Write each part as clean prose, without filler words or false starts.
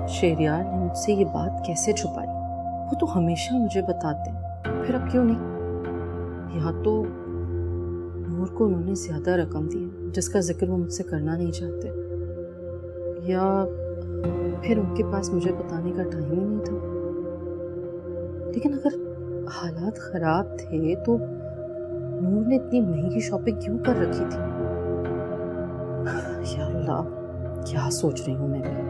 शेरियार ने मुझसे ये बात कैसे छुपाई? वो तो हमेशा मुझे बताते हैं, फिर अब क्यों नहीं? या तो नूर को उन्होंने ज्यादा रकम दी है जिसका जिक्र वो मुझसे करना नहीं चाहते, या फिर उनके पास मुझे बताने का टाइम ही नहीं था। लेकिन अगर हालात खराब थे तो नूर ने इतनी महंगी शॉपिंग क्यों कर रखी थी? या अल्लाह, क्या सोच रही हूँ मैं भी।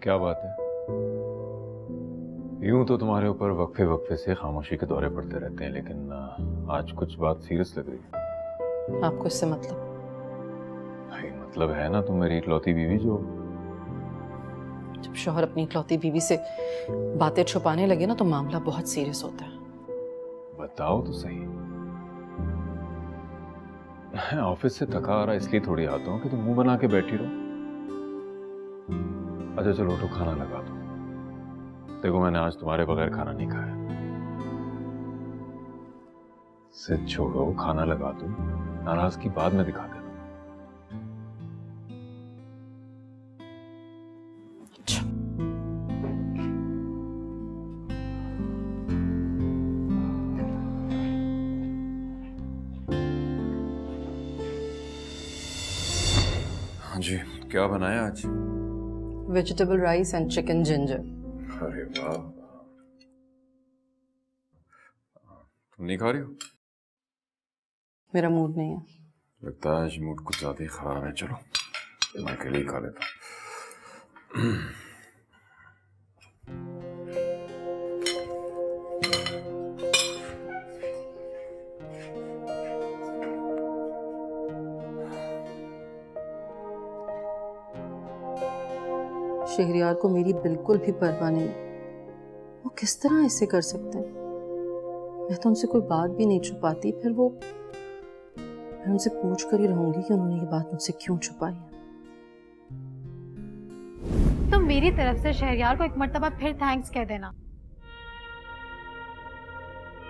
क्या बात है? यूं तो तुम्हारे ऊपर वक्फे वक्फे से खामोशी के दौरे पड़ते रहते हैं, लेकिन आज कुछ बात सीरियस लग रही है। आपको इससे मतलब? भाई मतलब है ना, तुम मेरी इकलौती बीवी जो। जब शौहर अपनी इकलौती बीवी से बातें छुपाने लगे ना तो मामला बहुत सीरियस होता है। बताओ तो सही। मैं ऑफिस से थका आ रहा इसलिए थोड़ी आता हूँ कि तुम मुंह बना के बैठी रहो। अच्छा चलो उठो, खाना लगा दो। देखो मैंने आज तुम्हारे बगैर खाना नहीं खाया। सिर्फ छोड़ो, खाना लगा दो, नाराजगी बाद में दिखा देना। हाँ जी, क्या बनाया आज? Vegetable rice and chicken ginger. अरे वाह, तुम नहीं खा रही हो? मेरा मूड नहीं है। लगता है आज मूड कुछ ज्यादा ही खराब है। चलो मैं अकेले ही खा लेता हूँ। शहरियार को मेरी बिल्कुल भी परवाह नहीं। वो किस तरह ऐसे कर सकते हैं? मैं तो उनसे कोई बात भी नहीं छुपाती, फिर वो, मैं उनसे पूछ कर ही रहूंगी कि उन्होंने ये बात मुझसे क्यों छुपाई है। तो मेरी तरफ से शहरयार को एक मर्तबा फिर थैंक्स कह देना।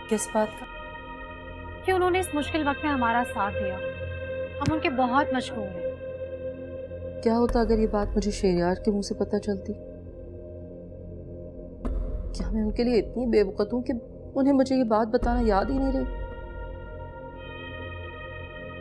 किस बात का? कि उन्होंने इस मुश्किल वक्त में हमारा साथ दिया। हम उनके बहुत मशहूर हैं। क्या होता अगर ये बात मुझे शहरयार के मुंह से पता चलती? क्या मैं उनके लिए इतनी बेवकूफ हूं कि उन्हें मुझे ये बात बताना याद ही नहीं रही?